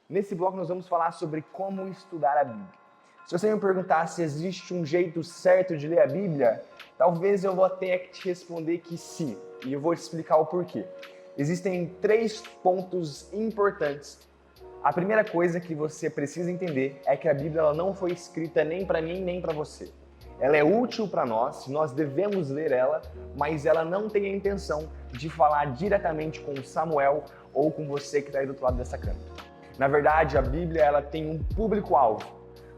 Nesse bloco nós vamos falar sobre como estudar a Bíblia. Se você me perguntar se existe um jeito certo de ler a Bíblia, talvez eu vou até te responder que sim, e eu vou te explicar o porquê. Existem 3 pontos importantes. A primeira coisa que você precisa entender é que a Bíblia ela não foi escrita nem para mim nem para você. Ela é útil para nós devemos ler ela, mas ela não tem a intenção de falar diretamente com Samuel ou com você que está aí do outro lado dessa câmera. Na verdade, a Bíblia ela tem um público-alvo.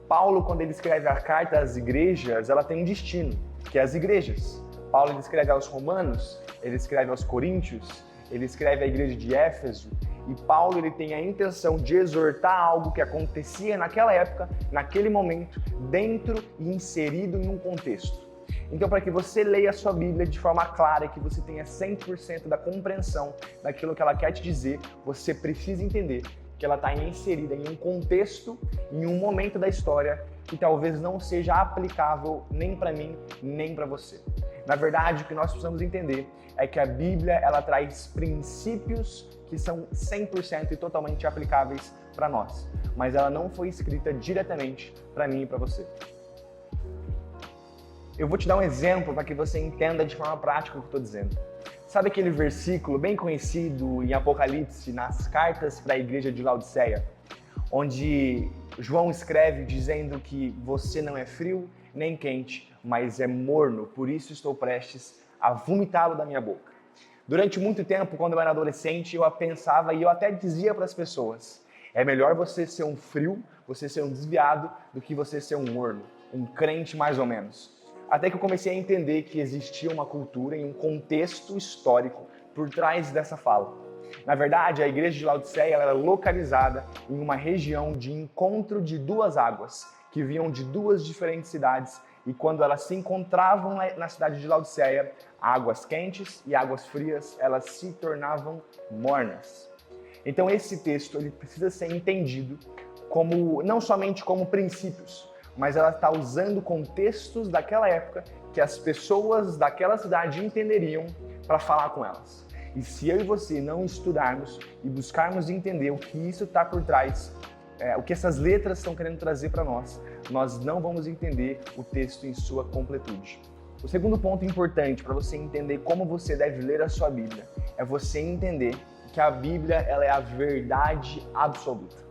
Paulo, quando ele escreve a carta às igrejas, ela tem um destino, que é as igrejas. Paulo ele escreve aos Romanos, ele escreve aos Coríntios, ele escreve à igreja de Éfeso, e Paulo ele tem a intenção de exortar algo que acontecia naquela época, naquele momento, dentro e inserido em um contexto. Então, para que você leia a sua Bíblia de forma clara, que você tenha 100% da compreensão daquilo que ela quer te dizer, você precisa entender que ela está inserida em um contexto, em um momento da história que talvez não seja aplicável nem para mim, nem para você. Na verdade, o que nós precisamos entender é que a Bíblia ela traz princípios que são 100% e totalmente aplicáveis para nós, mas ela não foi escrita diretamente para mim e para você. Eu vou te dar um exemplo para que você entenda de forma prática o que eu estou dizendo. Sabe aquele versículo bem conhecido em Apocalipse, nas cartas para a igreja de Laodiceia, onde João escreve dizendo que você não é frio nem quente, mas é morno, por isso estou prestes a vomitá-lo da minha boca. Durante muito tempo, quando eu era adolescente, eu pensava e eu até dizia para as pessoas, é melhor você ser um frio, você ser um desviado, do que você ser um morno, um crente mais ou menos. Até que eu comecei a entender que existia uma cultura e um contexto histórico por trás dessa fala. Na verdade, a igreja de Laodiceia era localizada em uma região de encontro de 2 águas, que vinham de 2 diferentes cidades, e quando elas se encontravam na cidade de Laodiceia, águas quentes e águas frias, elas se tornavam mornas. Então esse texto ele precisa ser entendido como não somente como princípios, mas ela está usando contextos daquela época que as pessoas daquela cidade entenderiam para falar com elas. E se eu e você não estudarmos e buscarmos entender o que isso está por trás, o que essas letras estão querendo trazer para nós, nós não vamos entender o texto em sua completude. O segundo ponto importante para você entender como você deve ler a sua Bíblia é você entender que a Bíblia ela é a verdade absoluta.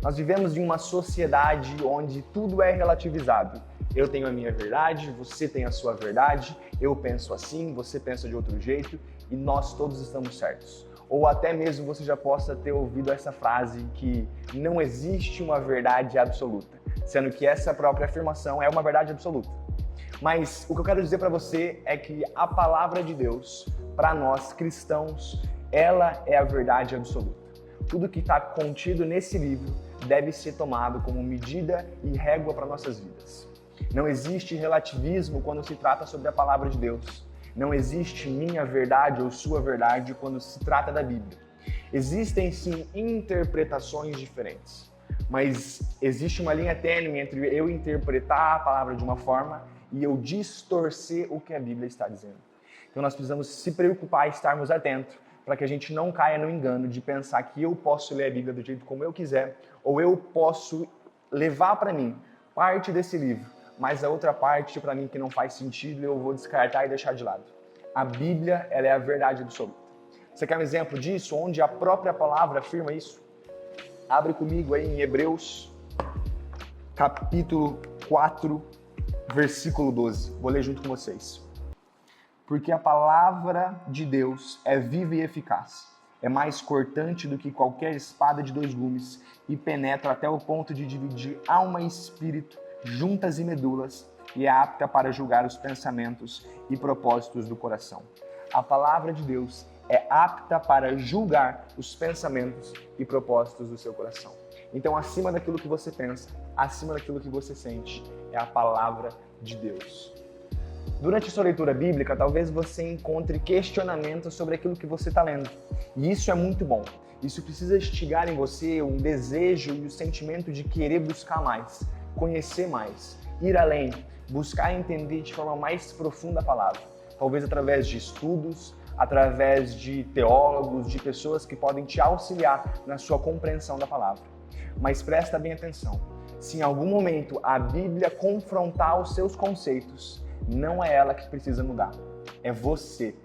Nós vivemos em uma sociedade onde tudo é relativizado. Eu tenho a minha verdade, você tem a sua verdade, eu penso assim, você pensa de outro jeito e nós todos estamos certos. Ou até mesmo você já possa ter ouvido essa frase que não existe uma verdade absoluta, sendo que essa própria afirmação é uma verdade absoluta. Mas o que eu quero dizer para você é que a palavra de Deus, para nós cristãos, ela é a verdade absoluta. Tudo que está contido nesse livro deve ser tomado como medida e régua para nossas vidas. Não existe relativismo quando se trata sobre a palavra de Deus. Não existe minha verdade ou sua verdade quando se trata da Bíblia. Existem sim interpretações diferentes, mas existe uma linha tênue entre eu interpretar a palavra de uma forma e eu distorcer o que a Bíblia está dizendo. Então nós precisamos se preocupar e estarmos atentos para que a gente não caia no engano de pensar que eu posso ler a Bíblia do jeito como eu quiser, ou eu posso levar para mim parte desse livro, mas a outra parte para mim que não faz sentido eu vou descartar e deixar de lado. A Bíblia ela é a verdade absoluta. Você quer um exemplo disso, onde a própria palavra afirma isso? Abre comigo aí em Hebreus, capítulo 4, versículo 12. Vou ler junto com vocês. Porque a palavra de Deus é viva e eficaz, é mais cortante do que qualquer espada de 2 gumes e penetra até o ponto de dividir alma e espírito, juntas e medulas, e é apta para julgar os pensamentos e propósitos do coração. A palavra de Deus é apta para julgar os pensamentos e propósitos do seu coração. Então, acima daquilo que você pensa, acima daquilo que você sente, é a palavra de Deus. Durante a sua leitura bíblica, talvez você encontre questionamentos sobre aquilo que você está lendo. E isso é muito bom. Isso precisa instigar em você um desejo e o sentimento de querer buscar mais, conhecer mais, ir além, buscar entender de forma mais profunda a palavra. Talvez através de estudos, através de teólogos, de pessoas que podem te auxiliar na sua compreensão da palavra. Mas presta bem atenção. Se em algum momento a Bíblia confrontar os seus conceitos, não é ela que precisa mudar, é você.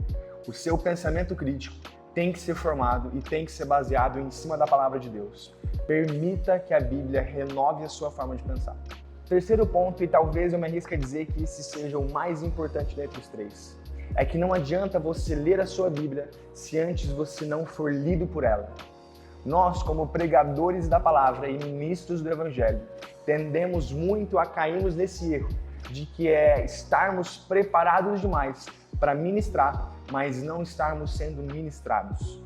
O seu pensamento crítico tem que ser formado e tem que ser baseado em cima da palavra de Deus. Permita que a Bíblia renove a sua forma de pensar. Terceiro ponto, e talvez eu me arrisque a dizer que esse seja o mais importante dentre os três, é que não adianta você ler a sua Bíblia se antes você não for lido por ela. Nós, como pregadores da palavra e ministros do Evangelho, tendemos muito a cairmos nesse erro de que é estarmos preparados demais para ministrar, mas não estarmos sendo ministrados.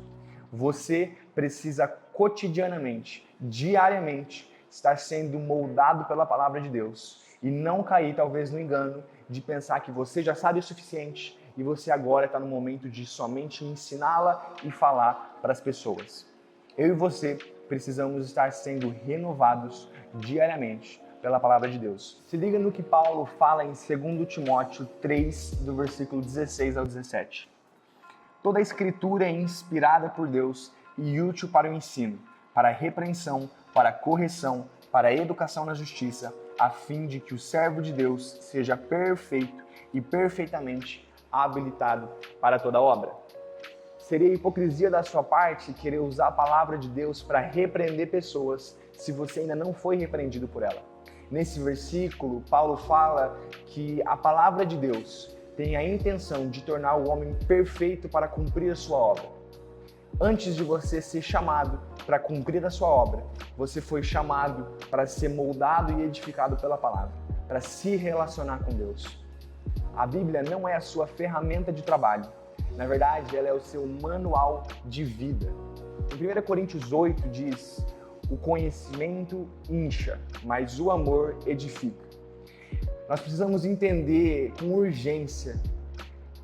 Você precisa cotidianamente, diariamente, estar sendo moldado pela palavra de Deus e não cair talvez no engano de pensar que você já sabe o suficiente e você agora está no momento de somente ensiná-la e falar para as pessoas. Eu e você precisamos estar sendo renovados diariamente pela palavra de Deus. Se liga no que Paulo fala em 2 Timóteo 3, do versículo 16 ao 17. Toda a escritura é inspirada por Deus e útil para o ensino, para a repreensão, para a correção, para a educação na justiça, a fim de que o servo de Deus seja perfeito e perfeitamente habilitado para toda obra. Seria hipocrisia da sua parte querer usar a palavra de Deus para repreender pessoas se você ainda não foi repreendido por ela. Nesse versículo, Paulo fala que a palavra de Deus tem a intenção de tornar o homem perfeito para cumprir a sua obra. Antes de você ser chamado para cumprir a sua obra, você foi chamado para ser moldado e edificado pela palavra, para se relacionar com Deus. A Bíblia não é a sua ferramenta de trabalho. Na verdade, ela é o seu manual de vida. Em 1 Coríntios 8 diz: o conhecimento incha, mas o amor edifica. Nós precisamos entender com urgência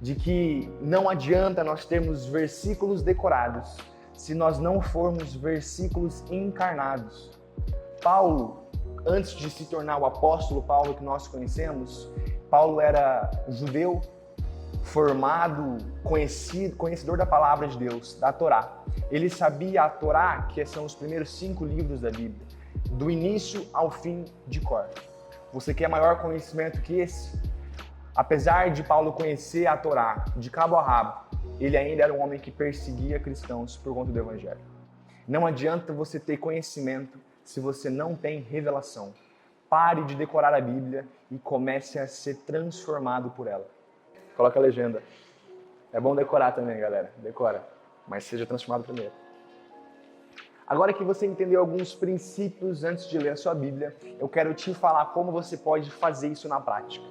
de que não adianta nós termos versículos decorados se nós não formos versículos encarnados. Paulo, antes de se tornar o apóstolo Paulo que nós conhecemos, Paulo era judeu, formado, conhecedor da palavra de Deus, da Torá. Ele sabia a Torá, que são os primeiros 5 livros da Bíblia, do início ao fim de cor. Você quer maior conhecimento que esse? Apesar de Paulo conhecer a Torá de cabo a rabo, ele ainda era um homem que perseguia cristãos por conta do Evangelho. Não adianta você ter conhecimento se você não tem revelação. Pare de decorar a Bíblia e comece a ser transformado por ela. Coloca a legenda. É bom decorar também, galera. Decora. Mas seja transformado primeiro. Agora que você entendeu alguns princípios antes de ler a sua Bíblia, eu quero te falar como você pode fazer isso na prática.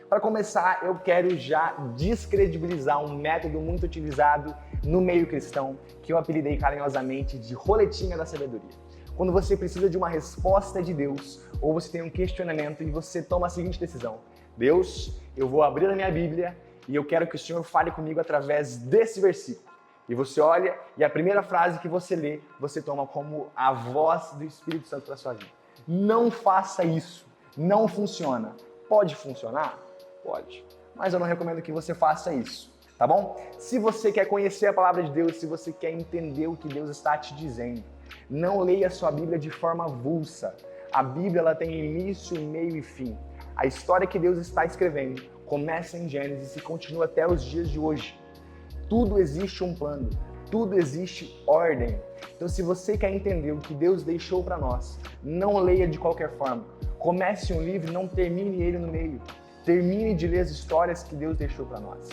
Para começar, eu quero já descredibilizar um método muito utilizado no meio cristão, que eu apelidei carinhosamente de roletinha da sabedoria. Quando você precisa de uma resposta de Deus, ou você tem um questionamento e você toma a seguinte decisão: Deus, eu vou abrir a minha Bíblia e eu quero que o Senhor fale comigo através desse versículo. E você olha e a primeira frase que você lê, você toma como a voz do Espírito Santo para a sua vida. Não faça isso. Não funciona. Pode funcionar? Pode. Mas eu não recomendo que você faça isso, tá bom? Se você quer conhecer a palavra de Deus, se você quer entender o que Deus está te dizendo, não leia a sua Bíblia de forma avulsa. A Bíblia ela tem início, meio e fim. A história que Deus está escrevendo começa em Gênesis e continua até os dias de hoje. Tudo existe um plano, tudo existe ordem. Então, se você quer entender o que Deus deixou para nós, não leia de qualquer forma. Comece um livro e não termine ele no meio. Termine de ler as histórias que Deus deixou para nós.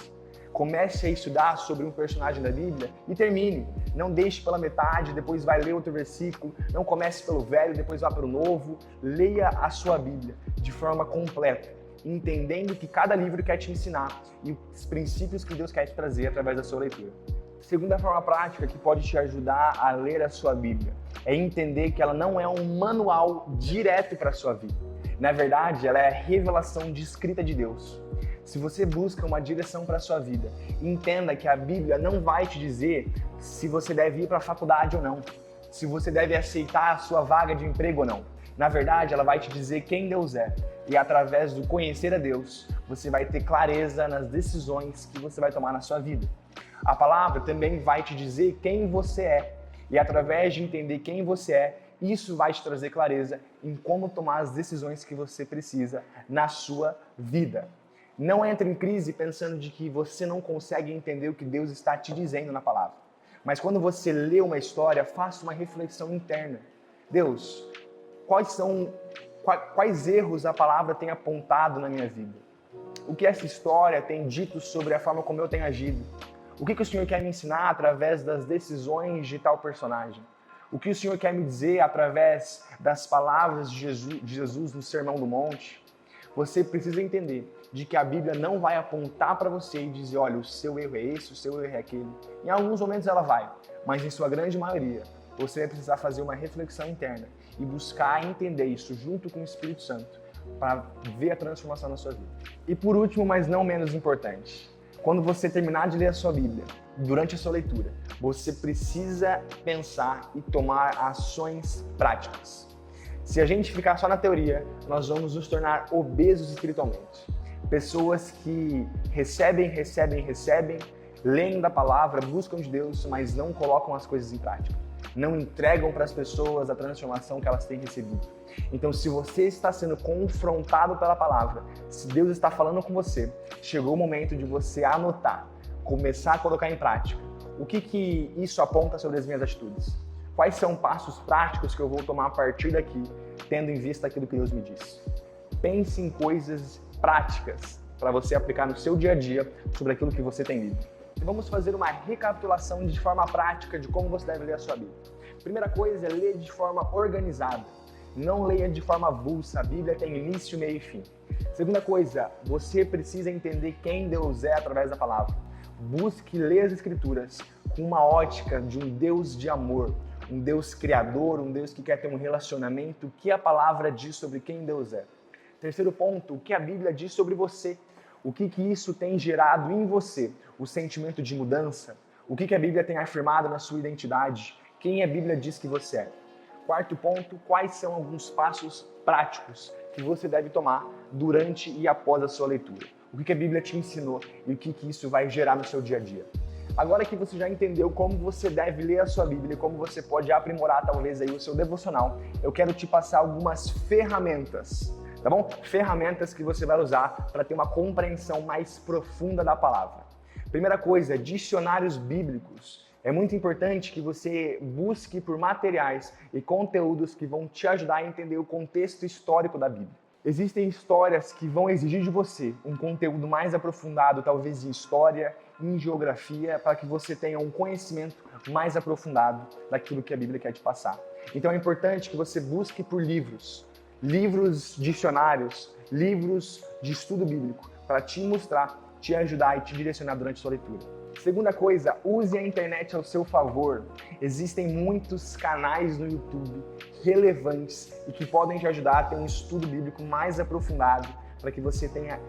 Comece a estudar sobre um personagem da Bíblia e termine. Não deixe pela metade, depois vai ler outro versículo. Não comece pelo velho, depois vá para o novo. Leia a sua Bíblia de forma completa, entendendo que cada livro quer te ensinar e os princípios que Deus quer te trazer através da sua leitura. Segunda forma prática que pode te ajudar a ler a sua Bíblia é entender que ela não é um manual direto para a sua vida. Na verdade, ela é a revelação de escrita de Deus. Se você busca uma direção para a sua vida, entenda que a Bíblia não vai te dizer se você deve ir para a faculdade ou não, se você deve aceitar a sua vaga de emprego ou não. Na verdade, ela vai te dizer quem Deus é. E através do conhecer a Deus, você vai ter clareza nas decisões que você vai tomar na sua vida. A palavra também vai te dizer quem você é. E através de entender quem você é, isso vai te trazer clareza em como tomar as decisões que você precisa na sua vida. Não entre em crise pensando de que você não consegue entender o que Deus está te dizendo na palavra. Mas quando você lê uma história, faça uma reflexão interna. Deus, quais erros a palavra tem apontado na minha vida? O que essa história tem dito sobre a forma como eu tenho agido? O que o Senhor quer me ensinar através das decisões de tal personagem? O que o Senhor quer me dizer através das palavras de Jesus no Sermão do Monte? Você precisa entender de que a Bíblia não vai apontar para você e dizer, olha, o seu erro é esse, o seu erro é aquele. Em alguns momentos ela vai, mas em sua grande maioria, você vai precisar fazer uma reflexão interna e buscar entender isso junto com o Espírito Santo para ver a transformação na sua vida. E por último, mas não menos importante, quando você terminar de ler a sua Bíblia, durante a sua leitura, você precisa pensar e tomar ações práticas. Se a gente ficar só na teoria, nós vamos nos tornar obesos espiritualmente. Pessoas que recebem, leem da palavra, buscam de Deus, mas não colocam as coisas em prática. Não entregam para as pessoas a transformação que elas têm recebido. Então, se você está sendo confrontado pela palavra, se Deus está falando com você, chegou o momento de você anotar, começar a colocar em prática. O que isso aponta sobre as minhas atitudes? Quais são passos práticos que eu vou tomar a partir daqui, tendo em vista aquilo que Deus me disse? Pense em coisas práticas para você aplicar no seu dia a dia sobre aquilo que você tem lido. E vamos fazer uma recapitulação de forma prática de como você deve ler a sua Bíblia. Primeira coisa é ler de forma organizada. Não leia de forma avulsa. A Bíblia tem início, meio e fim. Segunda coisa, você precisa entender quem Deus é através da palavra. Busque ler as Escrituras com uma ótica de um Deus de amor, um Deus criador, um Deus que quer ter um relacionamento, o que a palavra diz sobre quem Deus é. Terceiro ponto, o que a Bíblia diz sobre você. O que isso tem gerado em você? O sentimento de mudança? O que a Bíblia tem afirmado na sua identidade? Quem a Bíblia diz que você é? Quarto ponto, quais são alguns passos práticos que você deve tomar durante e após a sua leitura? O que a Bíblia te ensinou e o que isso vai gerar no seu dia a dia? Agora que você já entendeu como você deve ler a sua Bíblia e como você pode aprimorar talvez aí o seu devocional, eu quero te passar algumas ferramentas, tá bom? Ferramentas que você vai usar para ter uma compreensão mais profunda da palavra. Primeira coisa, dicionários bíblicos. É muito importante que você busque por materiais e conteúdos que vão te ajudar a entender o contexto histórico da Bíblia. Existem histórias que vão exigir de você um conteúdo mais aprofundado, talvez em história, em geografia, para que você tenha um conhecimento mais aprofundado daquilo que a Bíblia quer te passar. Então é importante que você busque por livros, dicionários, livros de estudo bíblico, para te mostrar, te ajudar e te direcionar durante a sua leitura. Segunda coisa, use a internet ao seu favor. Existem muitos canais no YouTube relevantes e que podem te ajudar a ter um estudo bíblico mais aprofundado para que você tenha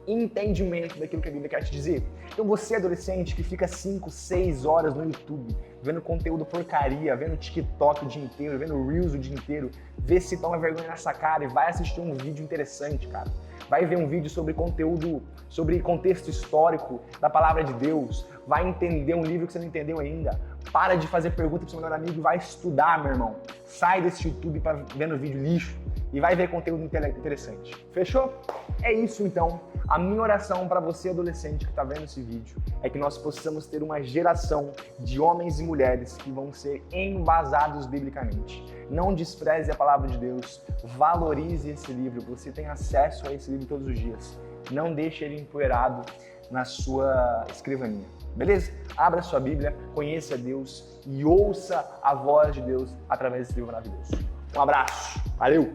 entendimento daquilo que a Bíblia quer te dizer. Então você, adolescente, que fica 5, 6 horas no YouTube, vendo conteúdo porcaria, vendo TikTok o dia inteiro, vendo Reels o dia inteiro, vê se toma vergonha nessa cara e vai assistir um vídeo interessante, cara. Vai ver um vídeo sobre conteúdo, sobre contexto histórico da palavra de Deus, vai entender um livro que você não entendeu ainda. Para de fazer pergunta pro seu melhor amigo e vai estudar, meu irmão. Sai desse YouTube vendo vídeo lixo e vai ver conteúdo interessante. Fechou? É isso então. A minha oração para você, adolescente que está vendo esse vídeo, é que nós possamos ter uma geração de homens e mulheres que vão ser embasados biblicamente. Não despreze a palavra de Deus, valorize esse livro, você tem acesso a esse livro todos os dias. Não deixe ele empoeirado na sua escrivaninha, beleza? Abra sua Bíblia, conheça Deus e ouça a voz de Deus através desse livro maravilhoso. Um abraço, valeu!